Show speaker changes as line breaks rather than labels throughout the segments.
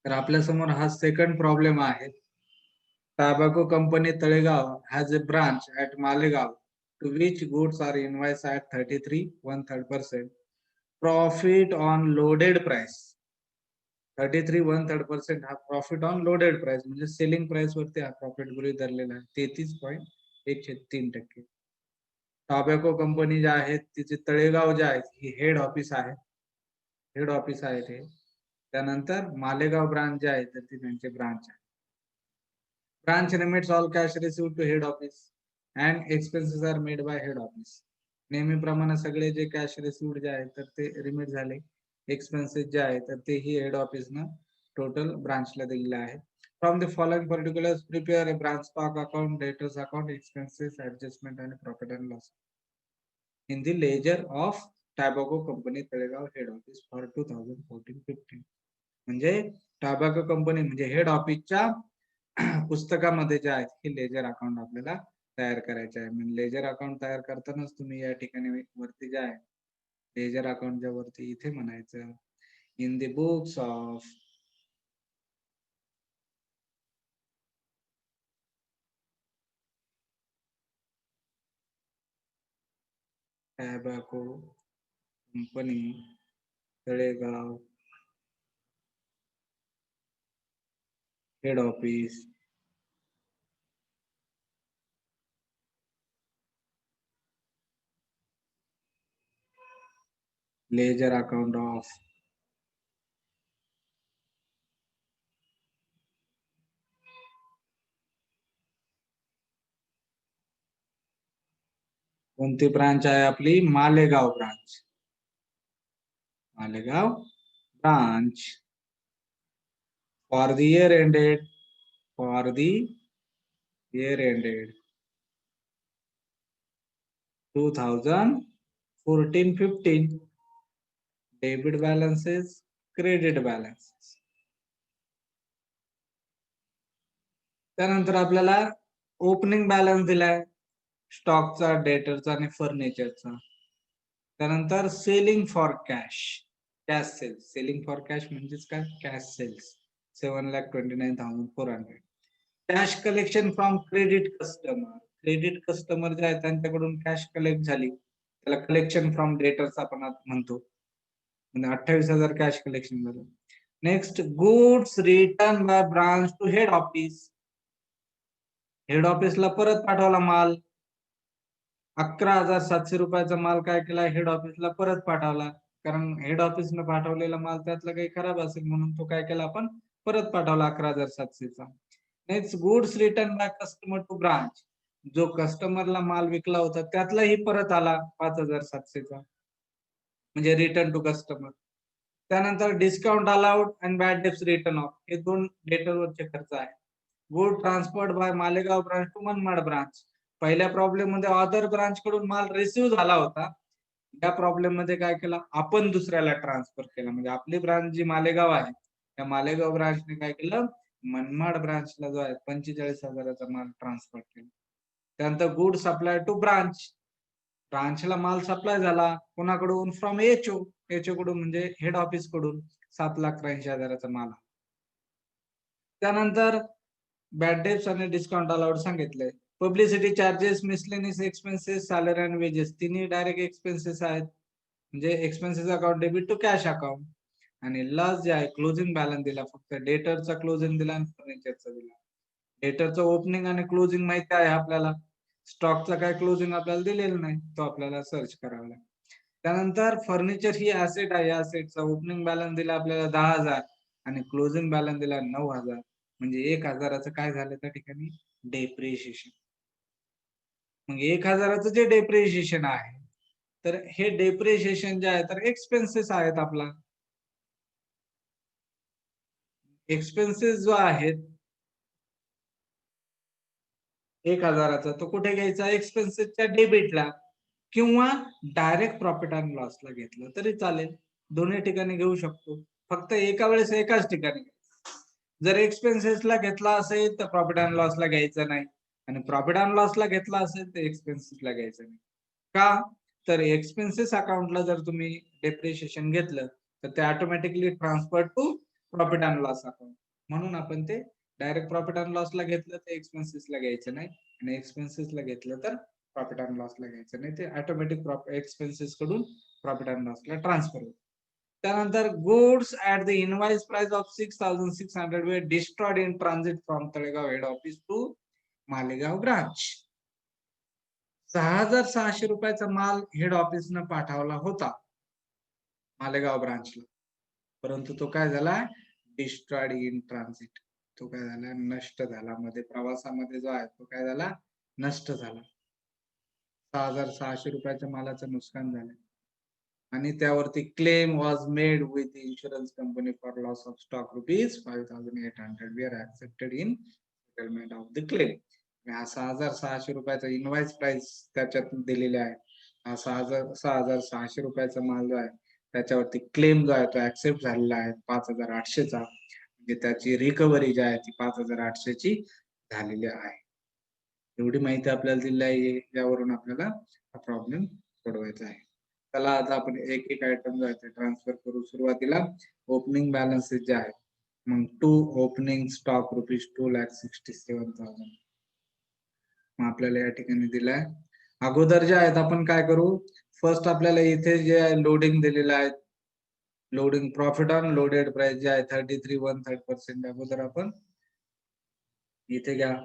तर आपल्या समोर हा सेकंड प्रॉब्लेम आहे. Tobacco company Talegaon has a branch at Malegaon to which goods are invoiced at 33 1/3% profit on loaded price. 33 1/3% हा profit on loaded price म्हणजे selling price वरती हा प्रॉफिट गृहीत धरलेला आहे 33.103%. टॉबॅको कंपनी ज्या आहेत तिचे तळेगाव जे आहे ही हेड ऑफिस आहे. ते त्यानंतर मालेगाव ब्रांच जे आहे तर ती त्यांचे ब्रांच आहे. Branch remits all cash received to head office and expenses are made by head office. नेहमीप्रमाणे सगळे जे कॅश रिसिव्ड जे आहे तर ते रिमिट झाले. एक्सपेन्सेस जे आहे तर ते ही हेड ऑफिसनं टोटल ब्रांचला दिलेलं आहे. From the following particulars prepare a branch stock account, debtors account, expenses, adjustment आणि profit and loss in the ledger of tobacco company Talegaon head office for 2014-15. म्हणजे टॅबॅको कंपनी म्हणजे हेड ऑफिसच्या पुस्तकामध्ये जे आहे हे लेजर अकाउंट आपल्याला तयार करायचे आहे. म्हणजे लेजर अकाउंट तयार करतानाच तुम्ही या ठिकाणी वरती जे आहे लेजर अकाउंटच्या वरती इथे म्हणायचं in the books of tobacco company Talegaon head office ledger account of कोणती ब्रांच आहे आपली Malegaon branch. Malegaon branch for the year ended 2014-15 debit balances, credit balances. त्यानंतर आपल्याला ओपनिंग बॅलन्स दिलाय स्टॉकचा, डेटरचा आणि फर्निचरचा. त्यानंतर selling for cash sales. Selling for cash म्हणजेच काय cash sales 7,29,400. Cash collection from credit customer. Credit customer जे आहेत त्यांच्याकडून कॅश कलेक्ट झाली त्याला कलेक्शन फ्रॉम डेटर्स आपण म्हणतो. म्हणजे 28,000 कॅश कलेक्शन झालं. Next goods return by branch to head office. Head ऑफिसला परत पाठवला माल 11,700 रुपयाचा माल काय केला हेड ऑफिसला परत पाठवला. कारण हेड ऑफिसनं पाठवलेला माल त्यातला काही खराब असेल म्हणून तो काय केला आपण परत पाठवला 11,700चा. Next goods return by customer to branch. जो कस्टमरला माल विकला होता त्यातलाही परत आला 5,700चा म्हणजे रिटर्न टू कस्टमर. त्यानंतर discount allowed and bad debts return off हे दोन डेटरवरचे खर्च आहे. Good transport by Malegaon branch to Manmad branch. पहिल्या प्रॉब्लेम मध्ये अदर ब्रांच कडून माल रिसिव्ह झाला होता. या प्रॉब्लेम मध्ये काय केला आपण दुसऱ्याला ट्रान्सफर केला. म्हणजे आपली ब्रांच जी मालेगाव आहे त्या मालेगाव ब्रांचने काय केलं मनमाड ब्रांचला जो आहे 45,000चा माल ट्रान्सफर केला. त्यानंतर गुड सप्लाय टू ब्रांच. ब्रांचला माल सप्लाय झाला कोणाकडून फ्रॉम एचओ कडून म्हणजे हेड ऑफिस कडून 7,83,000चा माल. त्यानंतर बॅड डेट्स आणि डिस्काउंट अलाउड सांगितलंय. Publicity charges, miscellaneous expenses, salary and wages तिन्ही डायरेक्ट एक्सपेन्सेस आहेत. म्हणजे expenses account debit to cash account. आणि लास्ट जे आहे क्लोजिंग बॅलन्स दिला फक्त डेटरचा क्लोजिंग दिला आणि फर्निचरचा दिला. डेटरचं ओपनिंग आणि क्लोजिंग माहिती आहे आपल्याला. स्टॉकचा काय क्लोजिंग आपल्याला दिलेलं नाही तो आपल्याला सर्च करावा लागेल. त्यानंतर फर्निचर ही ऍसेट आहे. या ऍसेटचा ओपनिंग बॅलन्स दिला आपल्याला 10,000 आणि क्लोजिंग बॅलन्स दिला 9,000 म्हणजे 1,000चं काय झालं त्या ठिकाणी डेप्रिशिएशन. मग 1,000चं जे डेप्रिशिएशन आहे तर हे डेप्रिशिएशन जे आहे तर एक्सपेन्सेस आहेत. आपला एक्सपेन्सेस जो आहेत 1,000चा तो कुठे घ्यायचा एक्सपेन्सेसच्या डेबिटला किंवा डायरेक्ट प्रॉफिट अँड लॉसला घेतलं तरी चालेल. दोन्ही ठिकाणी घेऊ शकतो. फक्त एका वेळेस एकाच ठिकाणी. जर एक्सपेन्सेसला घेतला असेल तर प्रॉफिट अँड लॉसला घ्यायचं नाही आणि प्रॉफिट अँड लॉसला घेतला असेल तर एक्सपेन्सेसला घ्यायचं नाही. का तर एक्सपेन्सेस अकाउंटला जर तुम्ही डेप्रिशिएशन घेतलं तर ते automatically transfer to profit and loss account. म्हणून आपण ते डायरेक्ट प्रॉफिट अँड लॉसला घेतलं तर एक्सपेन्सेसला घ्यायचं नाही, आणि एक्सपेन्सेसला घेतलं तर प्रॉफिट अँड लॉसला घ्यायचं नाही. ते ऑटोमॅटिक एक्सपेन्सेस कडून प्रॉफिट अँड लॉसला ट्रान्सफर होतं. त्यानंतर goods at the invoice price of 6,600 were destroyed in transit from Talegaon head office to Malegaon branch. 6,600 रुपयाचा माल हेड ऑफिसनं पाठवला होता मालेगाव ब्रांचला, परंतु तो काय झाला, डिस्ट्रॉयड इन ट्रान्झिट. तो काय झाला, नष्ट झाला. मध्ये प्रवासामध्ये जो आहे तो काय झाला, नष्ट झाला. 6,600 रुपयाच्या मालाचं नुकसान झालं, आणि त्यावरती claim was made with insurance company for loss of stock ₹5,800. We are accepted in settlement of the claim. हा 6,600 रुपयाचा इनवाइस प्राइस त्याच्यात दिलेले आहे. हा 6,600 रुपयाचा माल जो आहे त्याच्यावरती क्लेम जो आहे तो ऍक्सेप्ट झालेला आहे 5,800चा. म्हणजे त्याची रिकव्हरी जी आहे ती 5,800ची झालेली आहे. एवढी माहिती आपल्याला दिली आहे, यावरून आपल्याला हा प्रॉब्लेम सोडवायचा आहे. चला आता आपण एक एक आयटम जो आहे ते ट्रान्सफर करू. सुरुवातीला ओपनिंग बॅलन्सेस जे आहे, मग टू ओपनिंग स्टॉक ₹2,67,000 मग आपल्याला या ठिकाणी दिलाय. अगोदर जे आहेत आपण काय करू, फर्स्ट आपल्याला इथे जे लोडिंग दिलेलं आहे, loading profit on loaded price जे आहे 33 1/3%. अगोदर आपण इथे घ्या,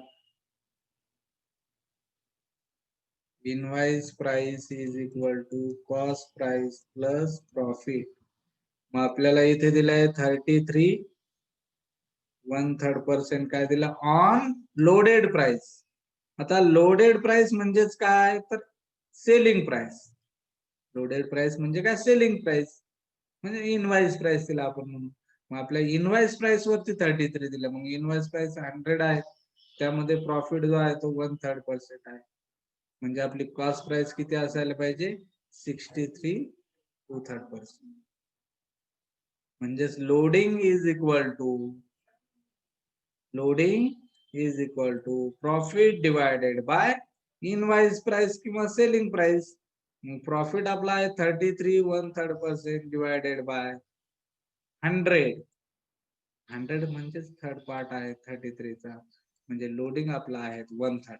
invoice price is equal to cost price plus profit. मग आपल्याला इथे दिलंय 33 1/3% काय दिलं, ऑन लोडेड प्राइस. आता लोडेड प्राइस म्हणजेच काय, तर सेलिंग प्राइस. लोडेड प्राइस म्हणजे काय, सेलिंग प्राइस म्हणजे इनवाइस प्राइस दिला आपण म्हणून. मग आपल्या इनवाइस प्राइस वरती 33 दिलं, मग इनवाइस प्राइस 100 आहे, त्यामध्ये प्रॉफिट जो आहे तो 1/3% आहे. म्हणजे आपली कॉस्ट प्राइस किती असायला पाहिजे, 63 2/3%. म्हणजेच loading is equal to profit divided by invoice price किंवा सेलिंग प्राइस. प्रॉफिट आपला आहे 33 1/3% डिवायडेड बाय 100. 100 म्हणजेच थर्ड पार्ट आहे 33चा, म्हणजे लोडिंग आपला आहे 1/3.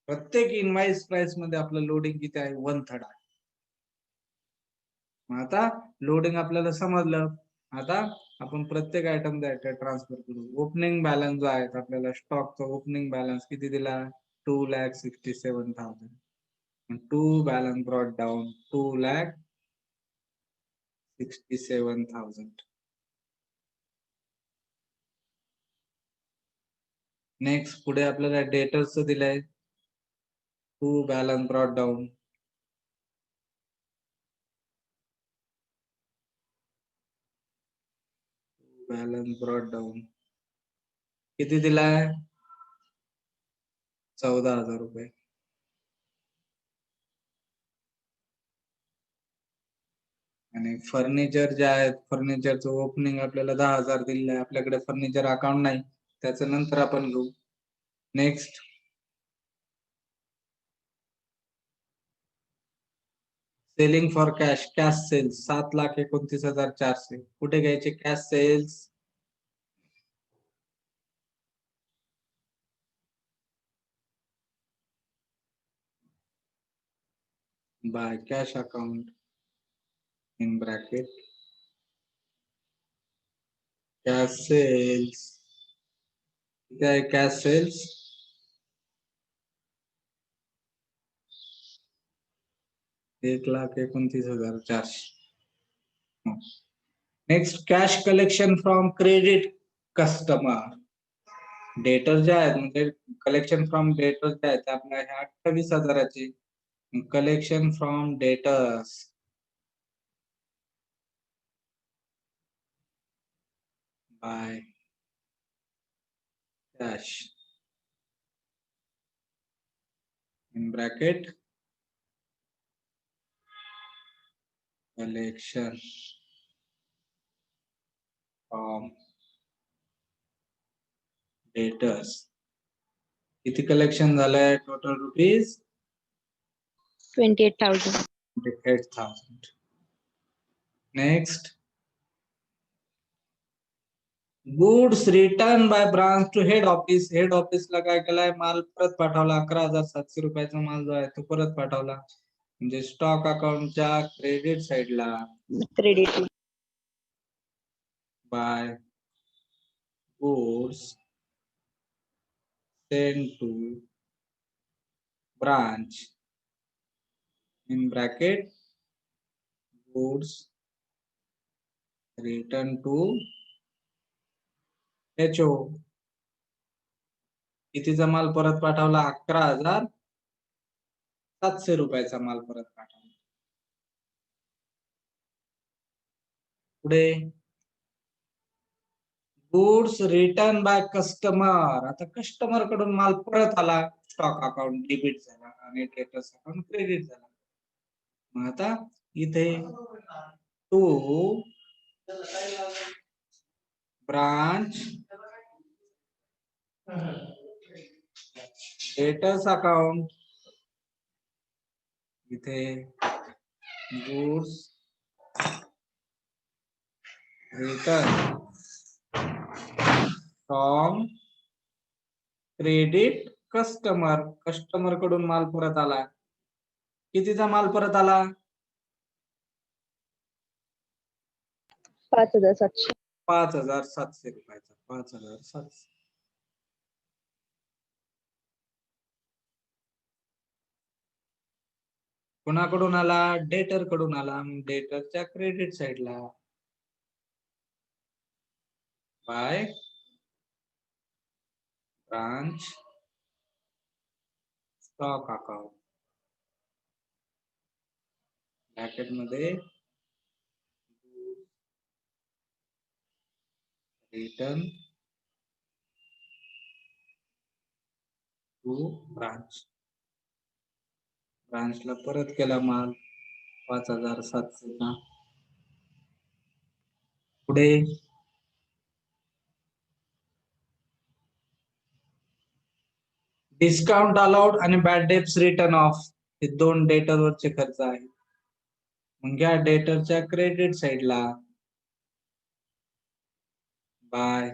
प्रत्येक इनवाइस प्राइस मध्ये आपलं लोडिंग किती आहे, 1/3 आहे. मग आता लोडिंग आपल्याला समजलं. आता आपण प्रत्येक आयटम ट्रान्सफर करू. ओपनिंग बॅलन्स जो आहे आपल्याला स्टॉकचा ओपनिंग बॅलन्स किती दिला, 2,67,000. To balance brought down 2,67,000. Next पुढे आपल्याला डेटर्स दिलंय, टू बॅलन्स ब्रॉट डाऊन किती दिलाय, 14,000 रुपये. आणि फर्निचर जे आहे, फर्निचरचं ओपनिंग आपल्याला 10,000 दिलेलं आहे. आपल्याकडे फर्निचर अकाउंट नाही, त्याचं नंतर आपण घेऊ. Next selling for cash sales 7,29,400. कुठे घ्यायचे, cash sales by cash account in bracket cash sales. काय cash sales 1,29,400. Next cash collection from credit customer. Debtor जे आहेत म्हणजे कलेक्शन फ्रॉम डेटर जे आहेत आपल्या 28,000ची. Collection from debtors by cash in bracket collection from debtors. किती कलेक्शन झालंय, total ₹28,000. Next goods return by branch to head office. Head ऑफिसला काय केलाय, माल परत पाठवला. 11,700 रुपयाचा माल जो आहे तो परत पाठवला. म्हणजे स्टॉक अकाउंटच्या क्रेडिट साइडला
credit
by goods sent to branch in bracket goods return to HO. कितीचा माल परत पाठवला, 11,700 रुपयाचा माल परत पाठवला. पुढे गुड्स रिटर्न बाय कस्टमर. आता कस्टमर कडून माल परत आला, स्टॉक अकाउंट डेबिट झाला आणि डेटर्स अकाउंट क्रेडिट झाला. मग आता इथे टू ब्रांच डेटर्स अकाउंट, इथे goods return from credit customer. Customer कडून माल परत आला. कितीचा माल परत आला,
5,700.
5,700 रुपयाचा. 5,700. कोणाकडून आला, डेटर कडून आला. डेटरच्या क्रेडिट साइडला by branch stock account bracket मध्ये रिटर्न टू ब्रांच. ब्रांचला परत केला माल 5,700 चा. पुढे डिस्काउंट अलाउड आणि बॅड डेट्स रिटर्न ऑफ, हे दोन डेटर वरचे खर्च आहे. मग या डेटरच्या क्रेडिट साइडला by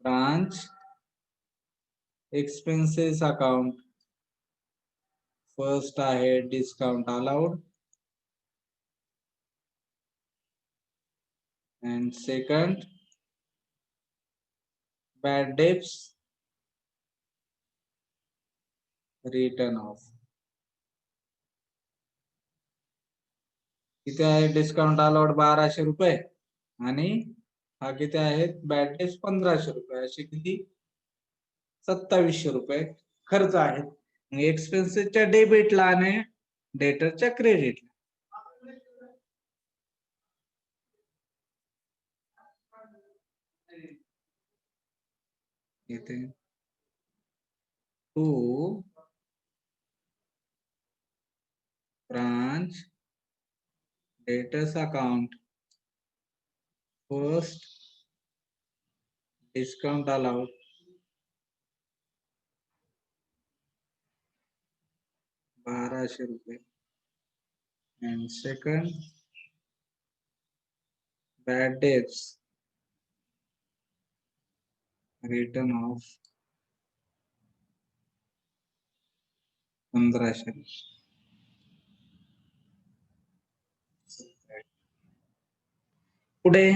branch expenses account. First आहे discount allowed and second bad debts return off. किती आहे डिस्काउंट अलाउड 1,200 रुपये आणि हा किती आहेत बॅड डेब्ट्स 1,500 रुपये. असे किती 2,700 रुपये खर्च आहेत. एक्सपेन्सेसच्या डेबिटला आणि डेटरच्या क्रेडिटला. इथे to branch debtors account first discount allowed ₹1,200 and second bad debts return of 1,500. पुढे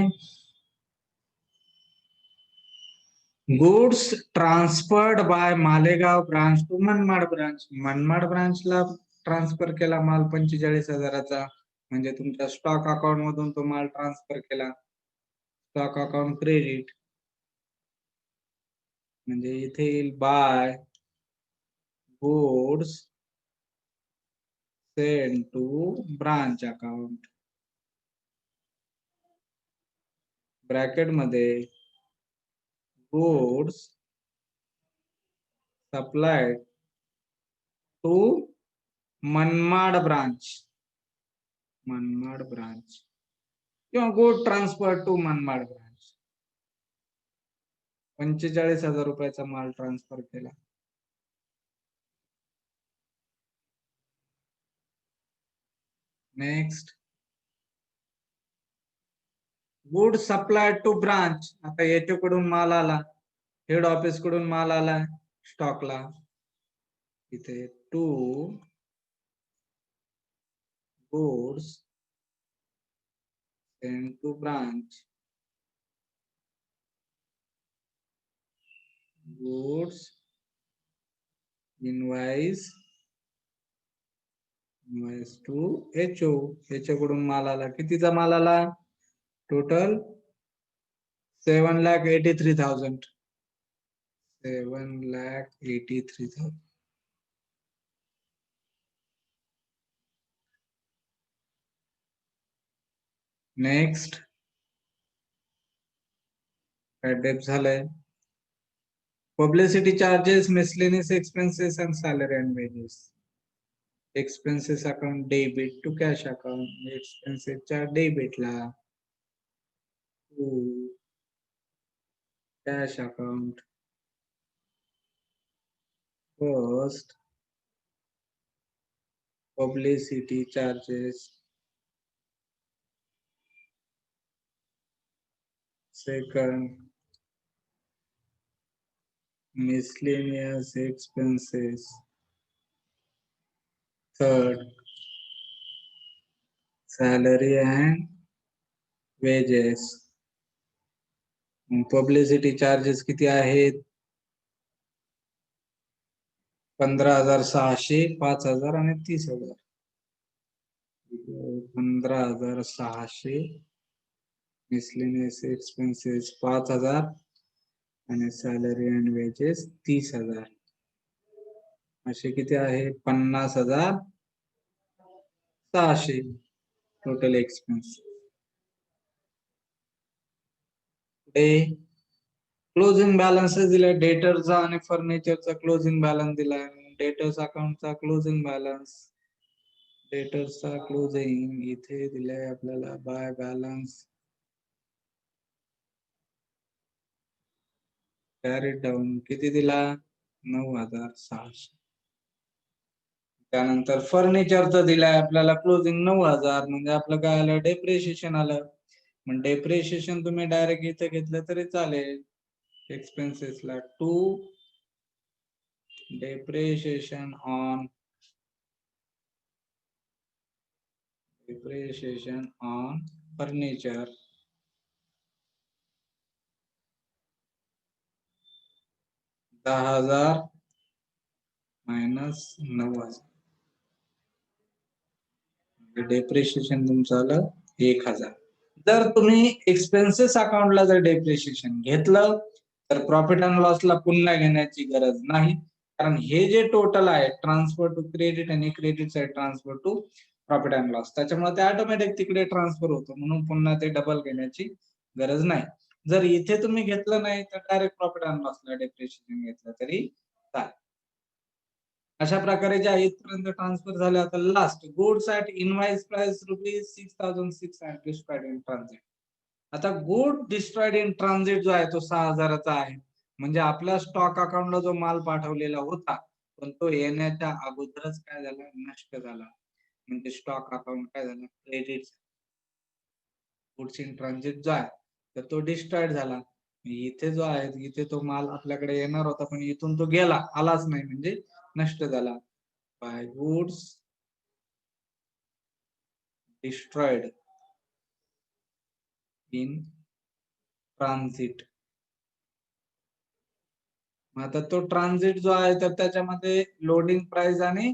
goods transferred by Malegaon branch to Manmad branch. Manmad ब्रांचला ट्रान्सफर केला माल 45,000चा. म्हणजे तुमच्या स्टॉक अकाउंट मधून तो माल ट्रान्सफर केला. स्टॉक अकाउंट क्रेडिट म्हणजे इथे येईल by goods send to branch account bracket मध्ये goods supplied to Manmad branch. Manmad branch किंवा good transfer to Manmad branch. 45,000 रुपयाचा माल ट्रान्सफर केला. Next good supply to branch, आता याच्याकडून माल आला, हेड ऑफिस कडून माल आला स्टॉकला, इथे to goods send to branch, goods invoice to HO, याच्याकडून माल आला, कितीचा माल आला, टोटल 7,83,000, 7,83,000. नेक्स्ट काय डेप झालंय, publicity charges, miscellaneous expenses and salary and wages. Expenses account debit to cash account, एक्सपेन्सेसच्या डेबिटला to cash account, first publicity charges, second miscellaneous expenses, third salary and wages. Publicity charges किती आहेत, 15,600, 5,000 आणि 30,000. 15,600, miscellaneous expenses 5,000 आणि salary and wedges 30,000, असे किती आहे 50,600 total expense. Closing balance दिलाय, डेटरचा आणि फर्निचरचा क्लोजिंग बॅलन्स दिलाय, डेटर्स अकाउंटचा क्लोजिंग बॅलन्स, डेटर्सचा क्लोजिंग इथे दिलाय आपल्याला बाय बॅलन्स कॅरीड डाऊन, किती दिला 9,600. त्यानंतर फर्निचरचं दिलाय आपल्याला क्लोजिंग 9,000, म्हणजे आपलं काय आलं, डेप्रिशिएशन आलं. मग डेप्रिशिएशन तुम्ही डायरेक्ट इथे घेतलं तरी चालेल, एक्सपेन्सेसला to depreciation on furniture, $10,000 minus 9,000, depreciation तुमचं आलं 1,000. जर तुम्ही एक्सपेन्सेस अकाउंटला जर डेप्रिशिएशन घेतलं तर प्रॉफिट अँड लॉसला पुन्हा घेण्याची गरज नाही, कारण हे जे टोटल आहे ट्रान्सफर टू क्रेडिट आणि credit side transfer to profit and loss, त्याच्यामुळे ते ऑटोमॅटिक तिकडे ट्रान्सफर होतं, म्हणून पुन्हा ते डबल घेण्याची गरज नाही. जर इथे तुम्ही घेतलं नाही तर डायरेक्ट प्रॉफिट अँड लॉसला डेप्रिशिएशन घेतलं तरी चालेल. अशा प्रकारे ज्या इथपर्यंत ट्रान्सफर झाले. आता last goods at invoice price ₹6,600 destroyed in transit. आता गुड डिस्ट्रॉयड इन ट्रान्झिट जो आहे तो 6,000चा आहे, म्हणजे आपल्या स्टॉक अकाउंटला जो माल पाठवलेला होता पण तो येण्याच्या अगोदरच काय झाला, नष्ट झाला, म्हणजे स्टॉक अकाउंट काय झालं, क्रेडिट. गुड्स इन ट्रान्झिट जो आहे तर तो डिस्ट्रॉयड झाला. इथे जो आहे इथे तो माल आपल्याकडे येणार होता पण इथून तो गेला, आलाच नाही, म्हणजे नष्ट झाला. By goods destroyed in transit. आता तो ट्रान्झिट जो आहे तर त्याच्यामध्ये लोडिंग प्राइस आणि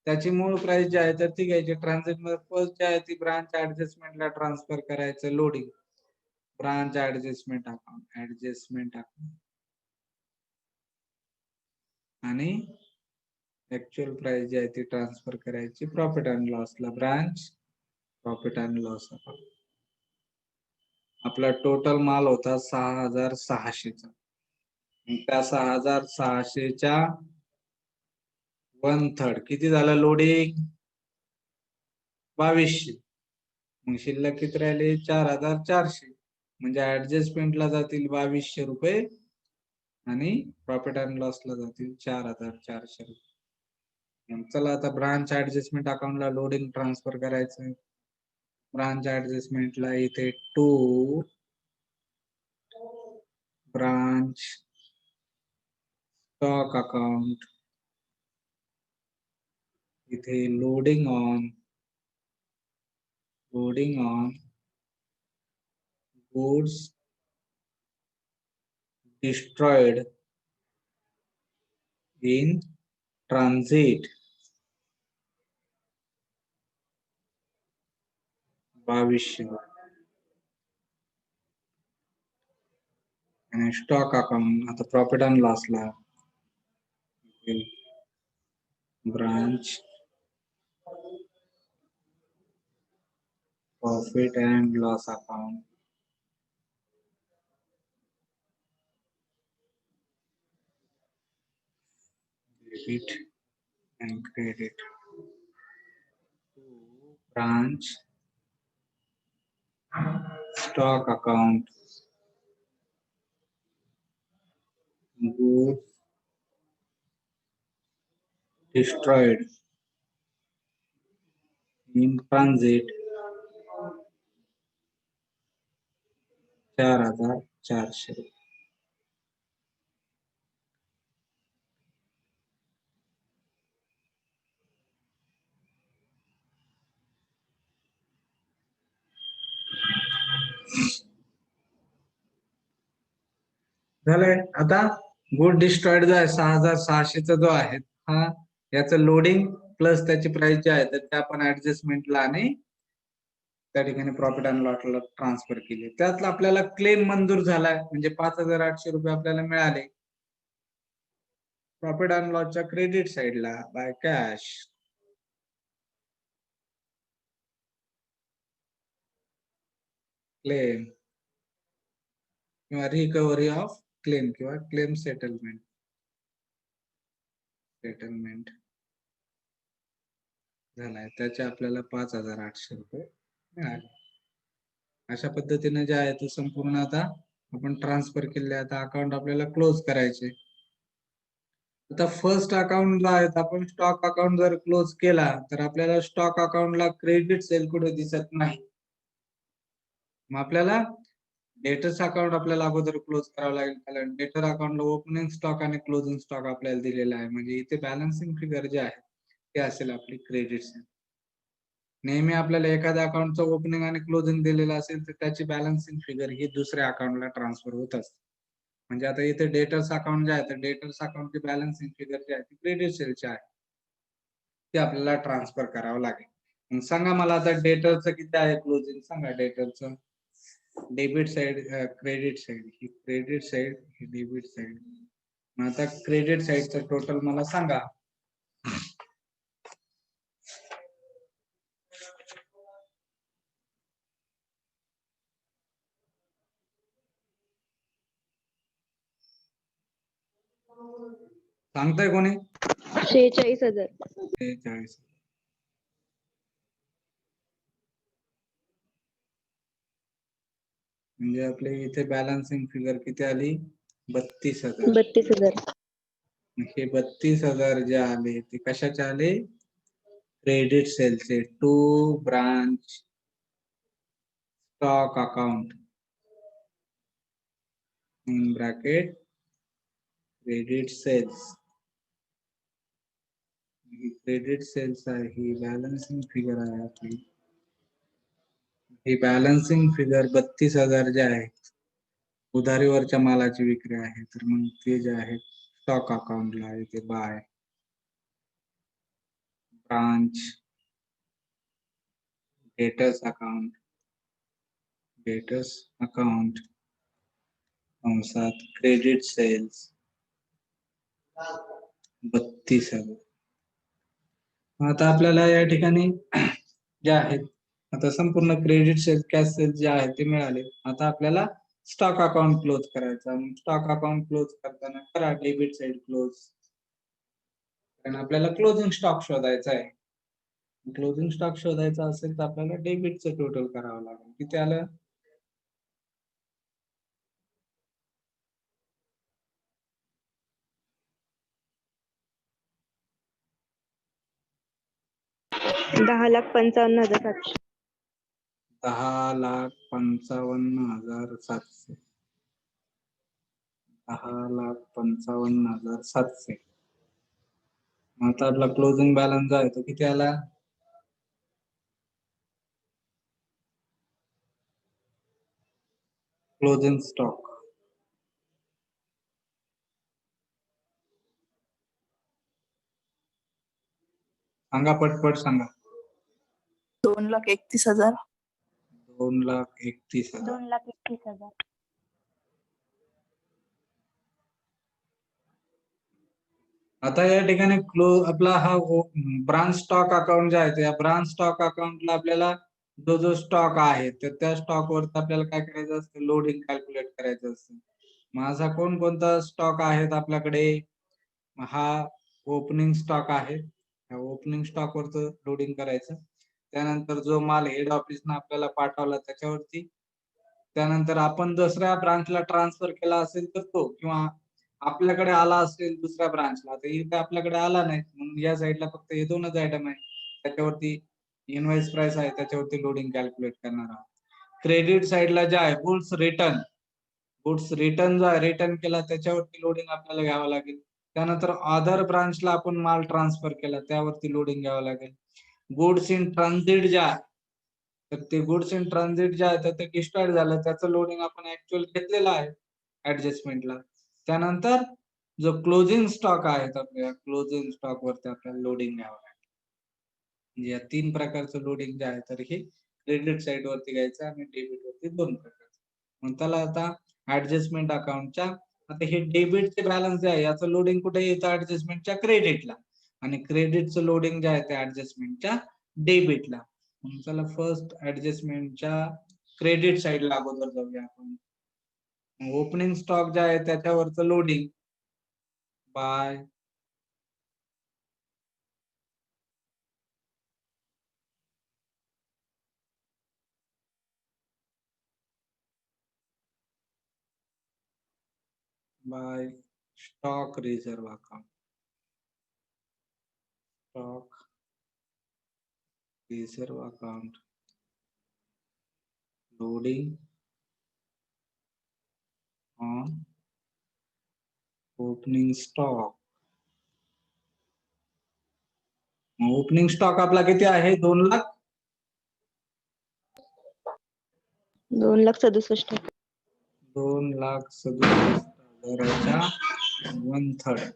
त्याची मूळ प्राइस जी आहे तर ती घ्यायची. ट्रान्झिट मध्ये फर्स्ट जी आहे ती ब्रांच ऍडजस्टमेंटला ट्रान्सफर करायचं, लोडिंग ब्रांच ऍडजस्टमेंट अकाउंट, आणि ऍक्च्युअल प्राइस जी आहे ती ट्रान्सफर करायची प्रॉफिट अँड लॉसला, branch profit and loss account. आपला टोटल माल होता 6,600चा, त्या 6,600च्या 1/3 किती झालं लोडिंग, 2,200. मग शिल्लक किती राहिले 4,400, म्हणजे ऍडजस्टमेंटला जातील 2,200 रुपये आणि प्रॉफिट अँड लॉसला जातील 4,400 रुपये. चला आता ब्रांच ऍडजस्टमेंट अकाउंटला लोडिंग ट्रान्सफर करायचं. ब्रांच ऍडजस्टमेंटला इथे टू branch stock account, इथे loading on goods destroyed in transit 2200 आणि स्टॉक अकाउंट आता प्रॉफिट अँड लॉसला branch profit and loss account debit and credit branch stock account goods destroyed in transit 4400 झालंय. आता good destroyed जो आहे 6600 चा जो आहे हा याचं लोडिंग प्लस त्याची प्राइस जी आहे तर त्या आपण ऍडजस्टमेंटला आणि त्या ठिकाणी प्रॉफिट अँड लॉसला ट्रान्सफर केली. त्यातला आपल्याला क्लेम मंजूर झालाय म्हणजे 5800 रुपये आपल्याला मिळाले प्रॉफिट अँड लॉसच्या क्रेडिट साइडला बाय कॅश. क्लेम किंवा रिकव्हरी ऑफ क्लेम किंवा क्लेम सेटलमेंट झालाय त्याचे आपल्याला 5800 रुपये मिळाले. अशा पद्धतीने जे आहे ते संपूर्ण आता आपण ट्रान्सफर केले. आता अकाउंट आपल्याला क्लोज करायचे. आता फर्स्ट अकाउंटला आहेत आपण स्टॉक अकाउंट जर क्लोज केला तर आपल्याला स्टॉक अकाउंटला क्रेडिट सेल कुठे दिसत नाही. मग आपल्याला डेटर्स अकाउंट आपल्याला अगोदर क्लोज करावं लागेल कारण डेटर अकाउंटला ओपनिंग स्टॉक आणि क्लोजिंग स्टॉक आपल्याला दिलेला आहे म्हणजे इथे बॅलन्सिंग फिगर जे आहे ते असेल आपली क्रेडिट सेल. नेहमी आपल्याला एखाद्या अकाउंटचं ओपनिंग आणि क्लोजिंग दिलेलं असेल तर त्याची बॅलन्सिंग फिगर ही दुसऱ्या अकाउंटला ट्रान्सफर होत असते. म्हणजे आता इथे डेटर्स अकाउंट जे आहे तर डेटर्स अकाउंटची बॅलन्सिंग फिगर जी आहे ती क्रेडिट सेलची आहे ती आपल्याला ट्रान्सफर करावं लागेल. सांगा मला आता डेटरचं किती आहे क्लोजिंग सांगा. डेटरचं डेबिट साइड क्रेडिट साइड ही क्रेडिट साइड ही डेबिट साइड. मग आता क्रेडिट साइडचं टोटल मला सांगा. सांगताय कोणी?
46,000.
46. म्हणजे आपले इथे बॅलन्सिंग फिगर किती आली 32,000.
32,000.
हे 32,000 जे आले ते कशाचे आले क्रेडिट सेलचे. To branch stock account in bracket credit sales. Credit sales आहे ही बॅलन्सिंग फिगर आहे आपली. ही बॅलन्सिंग फिगर 32,000 जे आहे उधारीवरच्या मालाची विक्री आहे तर मग ते जे आहे स्टॉक अकाउंटला आहे ते बाय ब्रांच डेटर्स अकाउंट कंसात क्रेडिट सेल्स 32,000. आता आपल्याला या ठिकाणी जे आहेत आता संपूर्ण क्रेडिट सेल कॅश सेल जे आहे ते मिळाले. आता आपल्याला स्टॉक अकाउंट क्लोज करायचा. स्टॉक अकाउंट क्लोज करताना करा डेबिट साइड क्लोज कारण आपल्याला क्लोजिंग स्टॉक शोधायचा आहे. क्लोजिंग स्टॉक शोधायचा असेल तर आपल्याला डेबिटचं टोटल करावं लागेल. किती आलं
10,55,700.
10,55,700. 10,55,700. आता आपला क्लोजिंग बॅलन्स आहे तो किती आला? क्लोजिंग स्टॉक सांगा, पटपट सांगा.
2,31,000.
2,31,000.
2,31,000.
आता या ठिकाणी आपला हा ब्रांच स्टॉक अकाउंट जे आहे त्या ब्रांच स्टॉक अकाउंटला आपल्याला जो स्टॉक आहे तर त्या स्टॉक वरती आपल्याला काय करायचं असतं? लोडिंग कॅल्क्युलेट करायचं असतं. माझा कोणता स्टॉक आहेत आपल्याकडे? हा ओपनिंग स्टॉक आहे. ओपनिंग स्टॉक वरच लोडिंग करायचं. त्यानंतर जो माल हेड ऑफिसनं आपल्याला पाठवला त्याच्यावरती. त्यानंतर आपण दुसऱ्या ब्रांचला ट्रान्सफर केला असेल तर तो, किंवा आपल्याकडे आला असेल दुसऱ्या ब्रांचला, तर इथे आपल्याकडे आला नाही म्हणून या साईडला फक्त हे दोनच आयटम आहे, त्याच्यावरती इनवॉइस प्राइस आहे त्याच्यावरती लोडिंग कॅल्क्युलेट करणार आहोत. क्रेडिट साईडला जे आहे गुड्स रिटर्न जो आहे रिटर्न केला त्याच्यावरती लोडिंग आपल्याला घ्यावं लागेल. त्यानंतर अदर ब्रांचला आपण माल ट्रान्सफर केला त्यावरती लोडिंग घ्यावं लागेल. गुड्स इन ट्रान्झिट जे आहे तर ते गुड्स इन ट्रान्झिट जे आहे तर ते डिस्ट्रॉय झालं त्याचं लोडिंग आपण ऍक्च्युअल घेतलेलं आहे ऍडजस्टमेंटला. त्यानंतर जो क्लोजिंग स्टॉक आहे आपल्या क्लोजिंग स्टॉक वरती आपल्याला लोडिंग घ्यावं लागेल. या 3 प्रकारचं लोडिंग जे आहे तर हे क्रेडिट साइड वरती घ्यायचं आणि डेबिट वरती 2 प्रकारचं. मग त्याला आता ऍडजस्टमेंट अकाउंटच्या आता हे डेबिटचे बॅलन्स जे आहे याचं लोडिंग कुठे येतं? ऍडजस्टमेंटच्या क्रेडिटला, आणि क्रेडिटचं लोडिंग जे आहे ते ऍडजस्टमेंटच्या डेबिटला. मग चला फर्स्ट ऍडजस्टमेंटच्या क्रेडिट साइडला अगोदर जाऊया आपण. ओपनिंग स्टॉक जे आहे त्याच्यावरचं loading by stock reserve account. Stock reserve account loading on opening stock. Opening stock आपला किती आहे? 2,00,000.
2,67,000.
2,67,000च्या 1/3.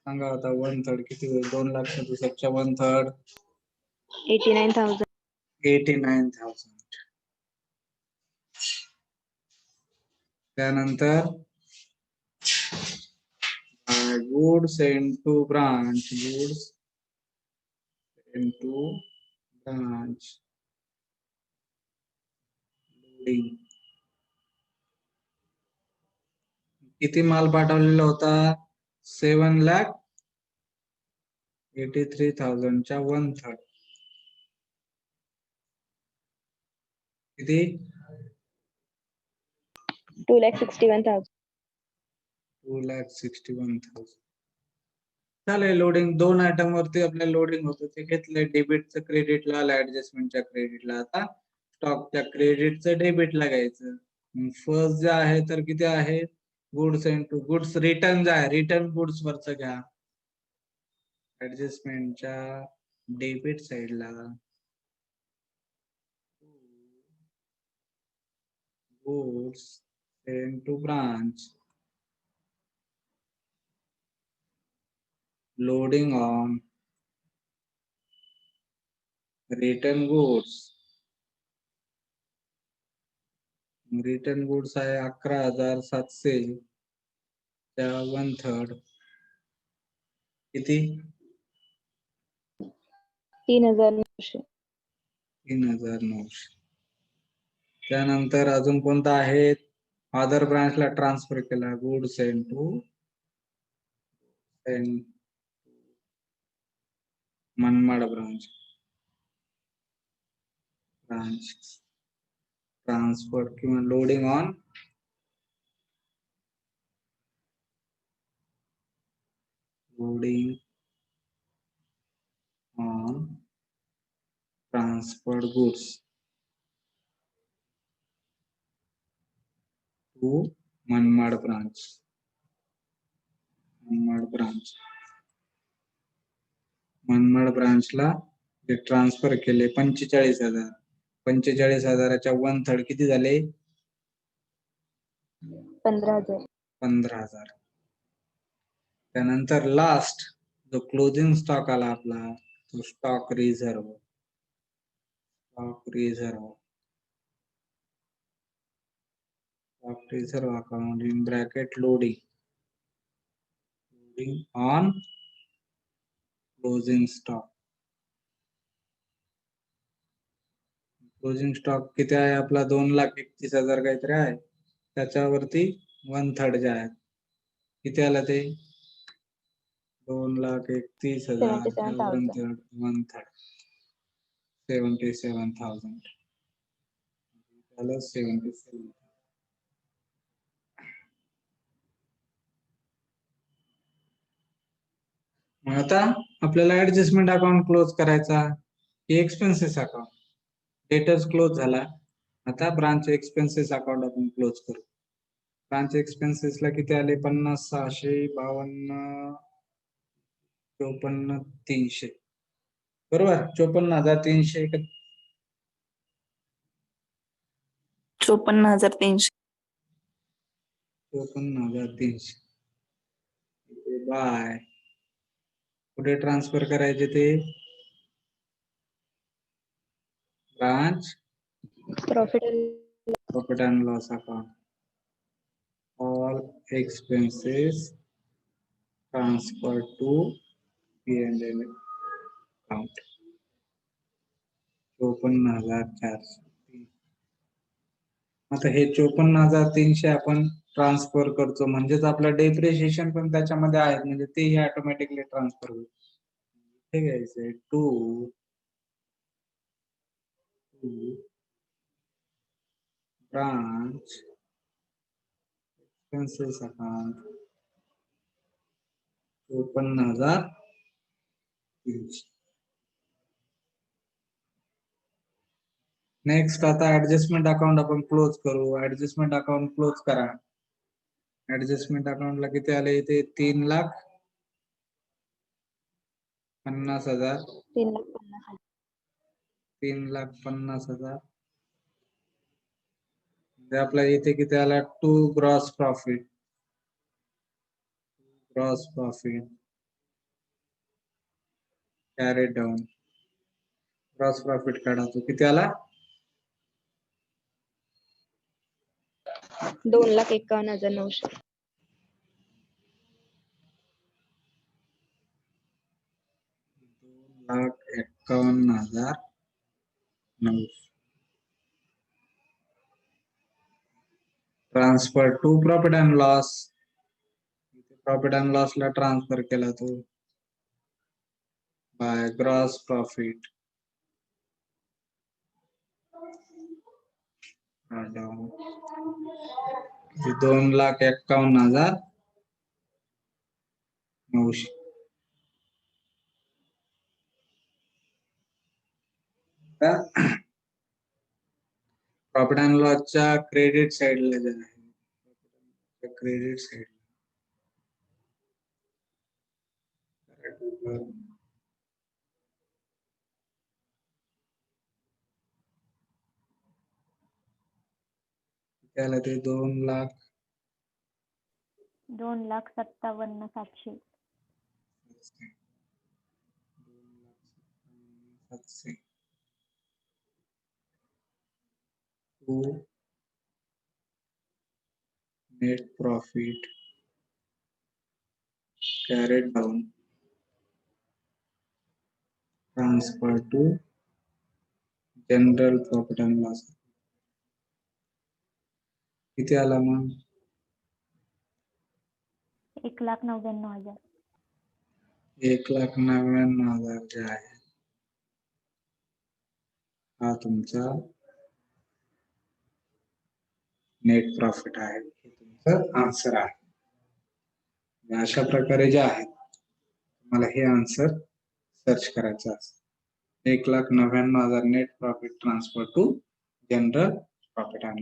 सांगा आता 1/3 किती होईल? 2,67,000च्या 1/3
89,000.
89,000. त्यानंतर goods into branch loading. किती माल पाठवलेला होता? 7,83,000च्या 1/3. किती?
2,61,000.
2,61,000. चालेल. लोडिंग 2 आयटम वरती आपल्या लोडिंग होतं ते घेतलंय. डेबिटचं क्रेडिटला आलं, ऍडजस्टमेंटच्या क्रेडिटला. आता स्टॉकच्या क्रेडिटचं डेबिटला घ्यायचं. फर्स्ट जे आहे तर किती आहे? गुड्स इंटू गुड्स रिटर्न जे आहे रिटर्न गुड्स वरच घ्या ऍडजस्टमेंटच्या डेबिट साइडला. Goods into branch loading on return goods. Return goods आहे 11,700 च्या 1/3. किती?
3,900.
3,900. त्यानंतर अजून कोणता आहे? अदर ब्रांचला ट्रान्सफर केला goods into Manmad branch transfer किंवा loading on transferred goods to Manmad branch, Manmad ब्रांचला जे ट्रान्सफर केले 45,000, 45,000च्या 1/3 किती झाले?
15,000.
15,000. त्यानंतर लास्ट जो क्लोजिंग स्टॉक आला आपला, तो stock reserve account in bracket loading on closing stock. Closing stock किती आहे आपला? 2,31,000 काहीतरी आहे. त्याच्यावरती 1/3 जे आहे किती आला ते? 2,31,000
77,000.
1/3 77,000 झालं. 77. मग आता आपल्याला ऍडजस्टमेंट अकाउंट क्लोज करायचा. एक्सपेन्सेस अकाउंट डेटर्स क्लोज झाला. आता ब्रांच एक्सपेन्सेस अकाउंट आपण क्लोज करू. ब्रांच एक्सपेन्सेसला किती आले? 50, 600, 52, 54, 300. बरोबर. 54,300.
54,300.
54,300 बाय कुठे ट्रान्सफर करायचे ते? Branch profit and loss account. All expenses transfer to P&L account. 54,400. आता हे 54,300 आपण ट्रान्सफर करतो, म्हणजेच आपलं डेप्रिशिएशन पण त्याच्यामध्ये आहे, म्हणजे तेही ऑटोमॅटिकली ट्रान्सफर होईल. हे घ्यायचंय to branch expenses account 54,300. Next आता ऍडजस्टमेंट अकाउंट आपण क्लोज करू. ऍडजस्टमेंट अकाउंट क्लोज करा. ऍडजस्टमेंट अकाउंटला किती आले इथे? 3,50,000.
3,50,000.
3,50,000. आपला इथे किती आला? To gross profit carried down. Gross profit काढा. तो किती आला?
2,51,900.
2,51,900. Transfer to profit and loss. Profit and loss ला ट्रान्सफर केला तो by gross profit. 2,51,900. Profit and लॉसच्या क्रेडिट साइडला जे आहे, क्रेडिट साइड त्याला ते
2,57,700.
2,57,700. Net profit carried down transfer to general profit and loss. किती आला मग?
1,99,000.
1,99,000 जे आहे हा तुमचा नेट प्रॉफिट आहे. हे तुमचं आन्सर आहे. अशा प्रकारे जे आहे तुम्हाला हे आन्सर सर्च करायचं असतं. 1,99,000 net profit transfer to general profit and loss.